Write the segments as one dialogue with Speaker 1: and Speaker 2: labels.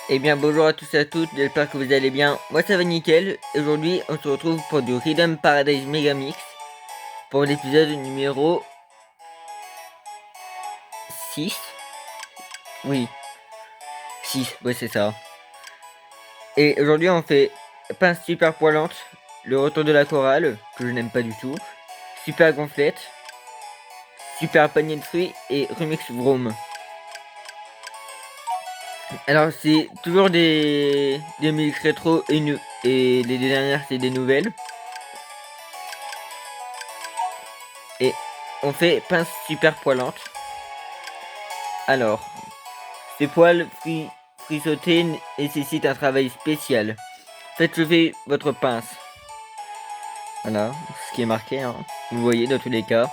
Speaker 1: Eh bien bonjour à tous et à toutes, j'espère que vous allez bien. Moi ça va nickel. Aujourd'hui on se retrouve pour du Rhythm Paradise Megamix pour l'épisode numéro 6. Oui, 6, ouais c'est ça. Et aujourd'hui on fait Pince super poilante, le retour de la chorale, que je n'aime pas du tout, super gonflette, super panier de fruits et remix Vroom. Alors c'est toujours des musiques rétro et les deux dernières c'est des nouvelles. Et on fait pince super poilante. Alors, ces poils frisottés nécessitent un travail spécial. Faites lever votre pince. Voilà, ce qui est marqué, hein. Vous voyez dans tous les cas.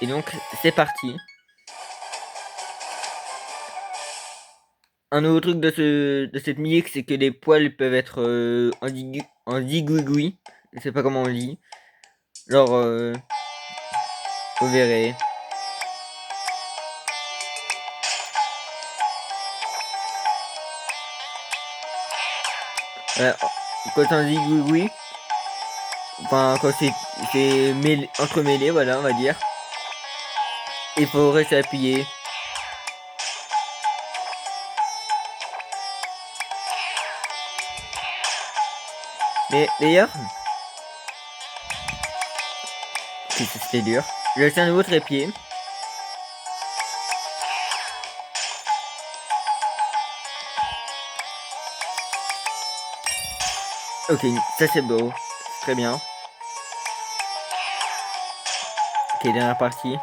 Speaker 1: Et donc, c'est parti. Un nouveau truc de cette musique, c'est que les poils peuvent être en zigouigoui. Je sais pas comment on dit. Genre, vous verrez. Voilà, quand on dit zigouigoui, enfin, quand c'est entremêlé, voilà, on va dire. Il faut rester appuyé. Mais d'ailleurs, c'était dur. J'ai acheté un nouveau trépied. Ok, ça c'est beau. Très bien. Ok, dernière partie.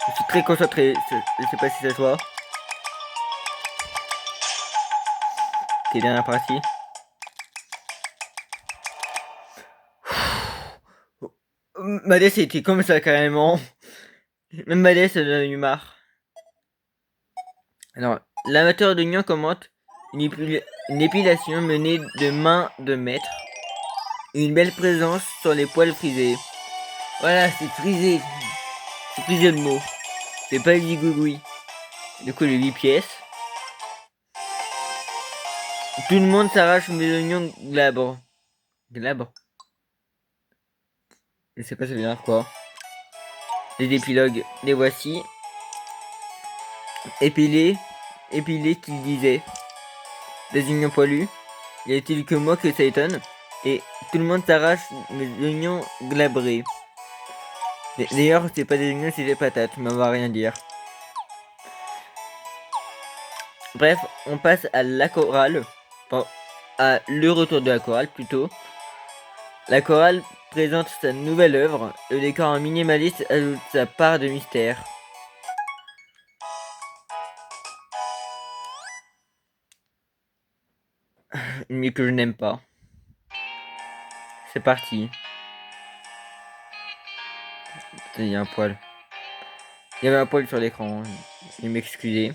Speaker 1: Je suis très concentré. Je sais pas si ça se voit. Ok, dernière partie. Madès était comme ça carrément. Même Madès en a eu marre. Alors, l'amateur d'oignon commente une épilation menée de main de maître. Une belle présence sur les poils frisés. Voilà, c'est frisé. C'est frisé le mot. C'est pas du gougoui. Du coup, les 8 pièces. Tout le monde s'arrache mes oignons glabres. Glabres. Je sais pas ça veut dire quoi. Les épilogues, les voici. Épilés, épilés qu'il disait. Des oignons poilus. Y a-t-il que moi que ça étonne? Et tout le monde s'arrache mes oignons glabrés. D'ailleurs, c'est pas des oignons, c'est des patates, mais on va rien dire. Bref, on passe à la chorale. Bon, à le retour de la chorale plutôt. La chorale présente sa nouvelle œuvre. Le décor en minimaliste ajoute sa part de mystère. Mais que je n'aime pas. C'est parti. Il y a un poil. Il y avait un poil sur l'écran. Je vais m'excuser.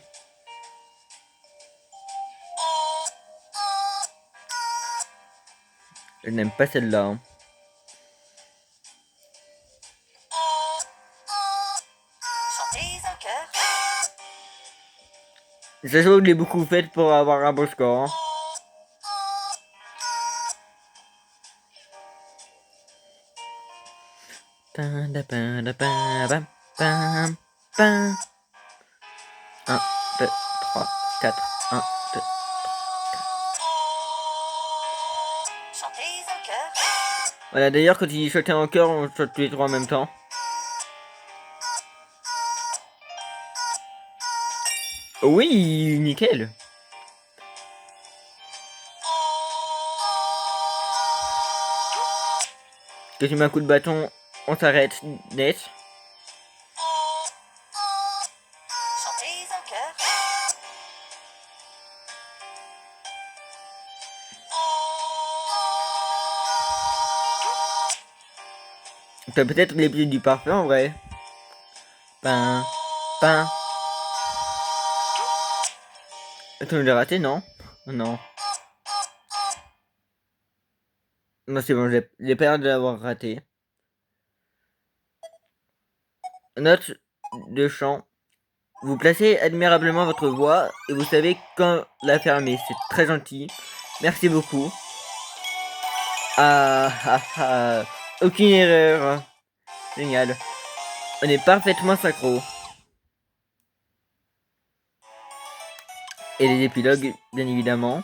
Speaker 1: Je n'aime pas celle-là. Hein. Ça je l'ai beaucoup faite pour avoir un bon score. Hein. Un, deux, trois, quatre. Un, deux. Voilà, d'ailleurs, quand il chantait en chœur, on chante tous les trois en même temps. Oui, nickel. Que tu mets un coup de bâton, on s'arrête net. T'as peut-être les pieds du parfum en vrai. Pain, pain. Attends, je l'ai raté, non? Non. Non, c'est bon, j'ai pas l'air de l'avoir raté. Note de chant. Vous placez admirablement votre voix et vous savez quand la fermer. C'est très gentil. Merci beaucoup. Ah, ah, ah. Aucune erreur. Génial. On est parfaitement synchro. Et les épilogues, bien évidemment.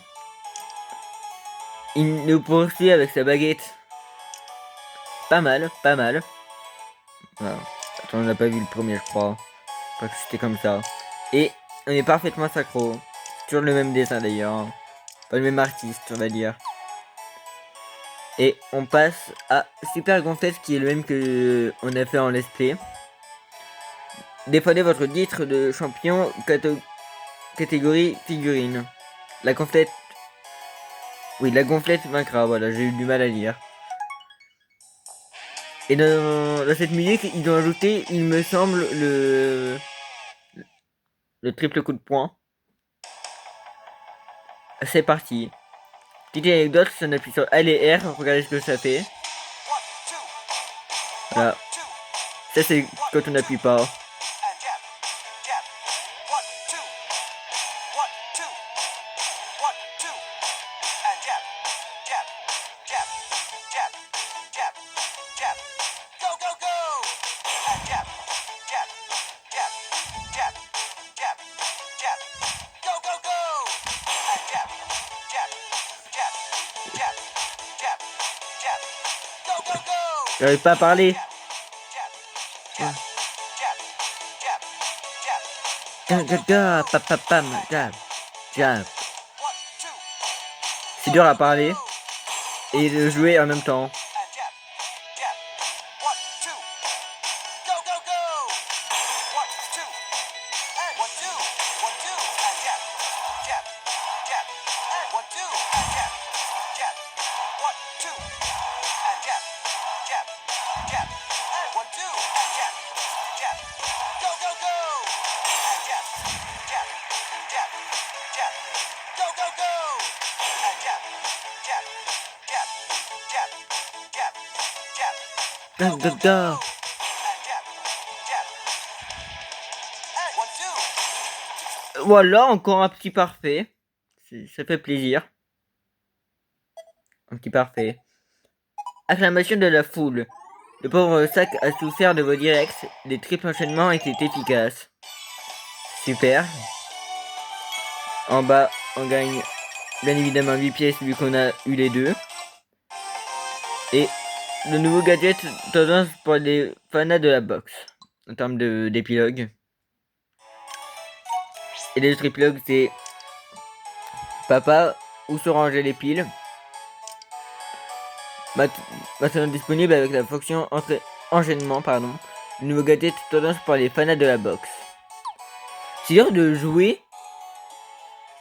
Speaker 1: Il nous poursuit avec sa baguette. Pas mal, pas mal. Voilà. Attends, on n'a pas vu le premier, je crois. Je crois que c'était comme ça. Et on est parfaitement synchro. Toujours le même dessin d'ailleurs. Pas le même artiste, on va dire. Et on passe à Super Gonflette qui est le même que on a fait en let's play. Défendez votre titre de champion catégorie figurine. La gonflette. Oui, la gonflette vaincra. Voilà, j'ai eu du mal à lire. Et dans cette musique, ils ont ajouté, il me semble, le triple coup de poing. C'est parti. Petite anecdote, si on appuie sur L et R, regardez ce que ça fait. Voilà. Ça c'est quand on n'appuie pas. J'arrive pas à parler. C'est dur à parler et de jouer en même temps. Voilà, encore un petit parfait. Ça fait plaisir. Un petit parfait. Acclamation de la foule. Le pauvre sac a souffert de vos directs. Les triples enchaînements étaient efficaces. Super. En bas, on gagne bien évidemment 8 pièces vu qu'on a eu les deux. Et le nouveau gadget tendance pour les fanats de la boxe. En termes d'épilogue. Et les autres épilogues, c'est Papa, où se ranger les piles. Maintenant disponible avec la fonction enchaînement, pardon. Le nouveau gadget tendance pour les fanats de la boxe. C'est dur de jouer.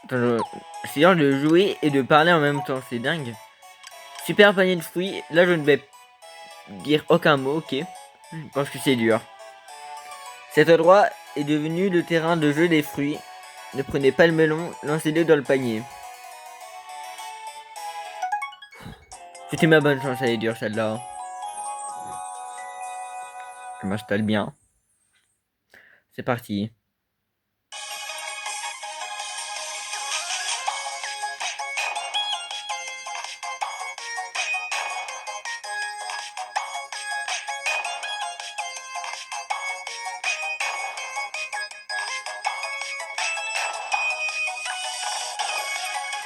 Speaker 1: C'est dur de jouer et de parler en même temps, c'est dingue. Super panier de fruits. Là, je ne vais dire aucun mot, ok. Je pense que c'est dur. Cet endroit est devenu le terrain de jeu des fruits. Ne prenez pas le melon, lancez-le dans le panier. C'était ma bonne chance, elle est dure celle-là. Je m'installe bien. C'est parti.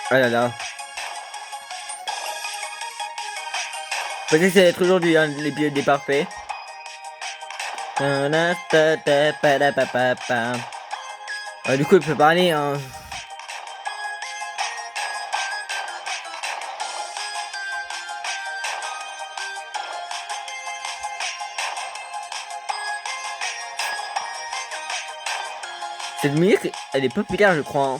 Speaker 1: Ah là là. Peut-être que ça va être aujourd'hui hein, l'épisode des parfaits. Du coup, il peut parler. Hein. Cette musique, elle est populaire, je crois. Hein.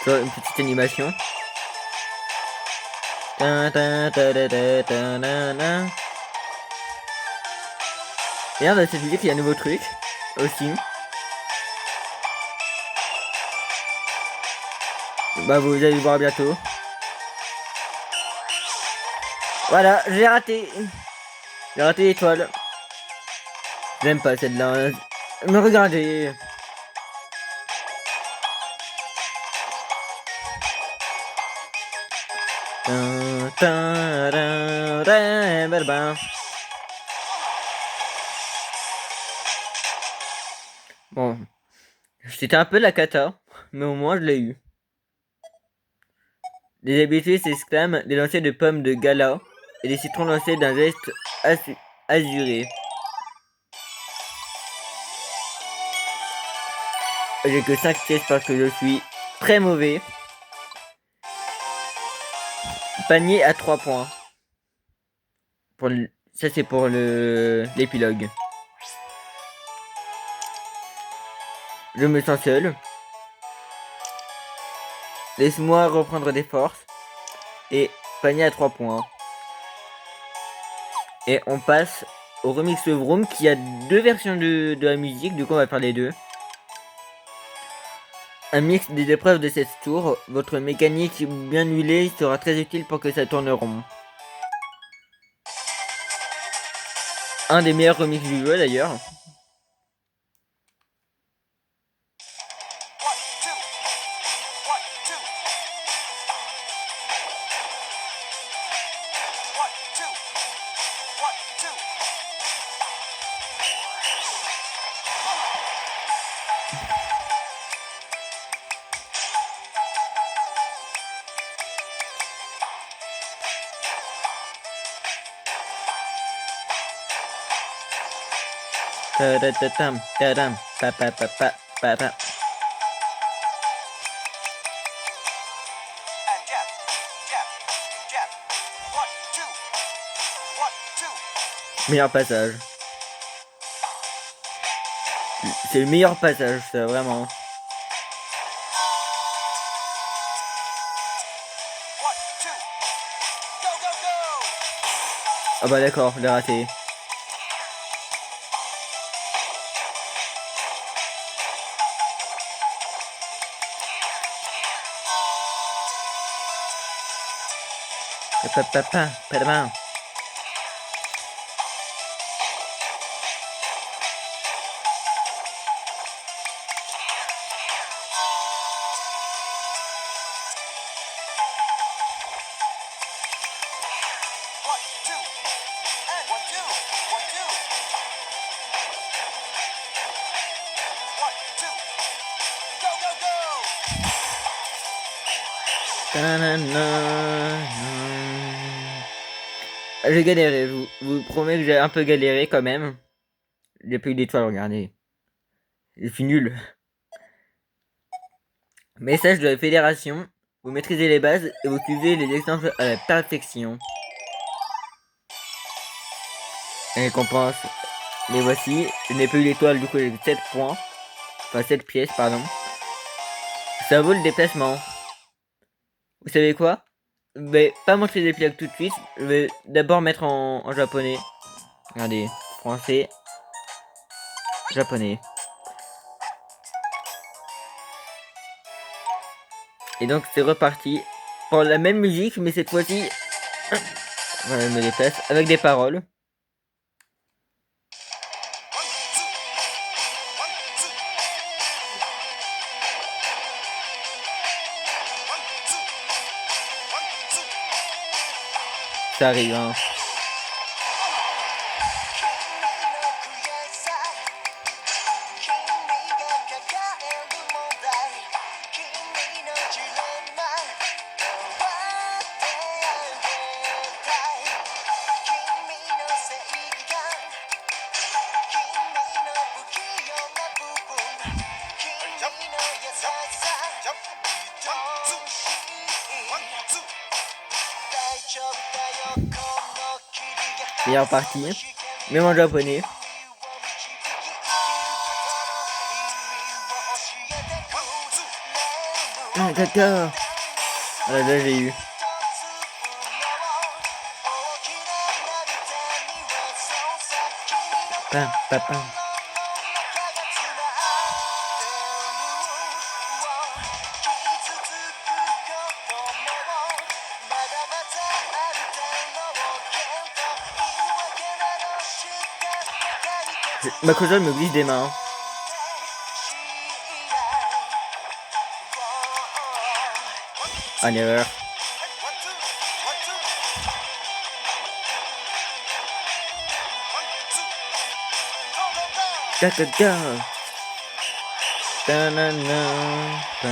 Speaker 1: Une petite animation. Regarde, dans cette musique, il y a un nouveau truc aussi. Bah, vous allez le voir bientôt. Voilà, j'ai raté. J'ai raté l'étoile. J'aime pas celle-là. Mais regardez. Bon, c'était un peu la cata, mais au moins je l'ai eu. Les habitués s'exclament des lancers de pommes de gala et des citrons lancés d'un geste azuré. J'ai que 5 pièces parce que je suis très mauvais. Panier à 3 points. Ça c'est pour l'épilogue. Je me sens seul. Laisse-moi reprendre des forces. Et panier à 3 points. Et on passe au remix Vroom qui a deux versions de la musique. Du coup on va faire les deux. Un mix des épreuves de cette tour. Votre mécanique bien huilée sera très utile pour que ça tourne rond. Un des meilleurs remix du jeu d'ailleurs. Ta-da-ta-tam, ta-dam, pa-pa-pa-pa-pa-pa. Meilleur passage. C'est le meilleur passage, ça, vraiment. Ah bah d'accord, je l'ai raté. Pa-pa-pa-pa, pa-da-bam. J'ai galéré, je vous promets que j'ai un peu galéré quand même. J'ai pas eu d'étoiles, regardez. Je suis nul. Message de la fédération. Vous maîtrisez les bases et vous utilisez les exemples à la perfection. Les récompenses, les voici. Je n'ai pas eu l'étoile, du coup j'ai 7 points. Enfin 7 pièces, pardon. Ça vaut le déplacement. Vous savez quoi? Je vais pas montrer des plaques tout de suite. Je vais d'abord mettre en japonais. Regardez, français, japonais. Et donc c'est reparti pour la même musique, mais cette fois-ci, voilà, je me déplace avec des paroles. Ça arrive, hein. Meilleure partie, même en japonais. Ah d'accord. Voilà, là j'ai eu. Pam, pam, pam. Ma console me glisse des mains. Ah, l'erreur. Ta ta ta. Ta na na ta.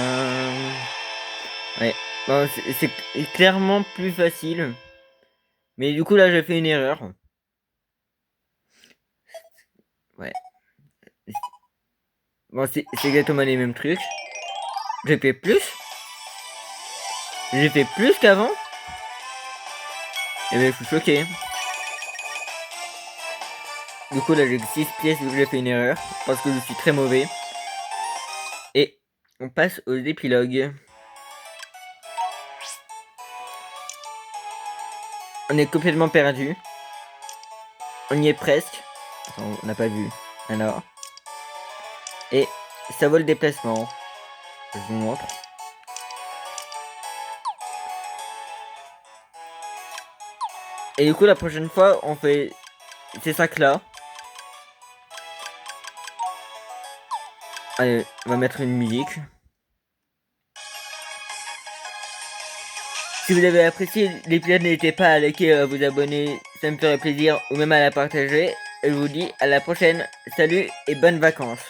Speaker 1: Ouais, bon, c'est clairement plus facile. Mais du coup, là, j'ai fait une erreur. Ouais. Bon, c'est exactement les mêmes trucs. J'ai fait plus. J'ai fait plus qu'avant. Et ben, je suis choqué. Du coup, là, j'ai 6 pièces où j'ai fait une erreur. Parce que je suis très mauvais. Et on passe aux épilogues. On est complètement perdu. On y est presque. Attends, on n'a pas vu. Alors. Et ça vaut le déplacement. Je vous montre. Et du coup, la prochaine fois, on fait ces sacs-là. Allez, on va mettre une musique. Si vous avez apprécié l'épisode, n'hésitez pas à liker, à vous abonner, ça me ferait plaisir, ou même à la partager. Et je vous dis à la prochaine. Salut et bonnes vacances.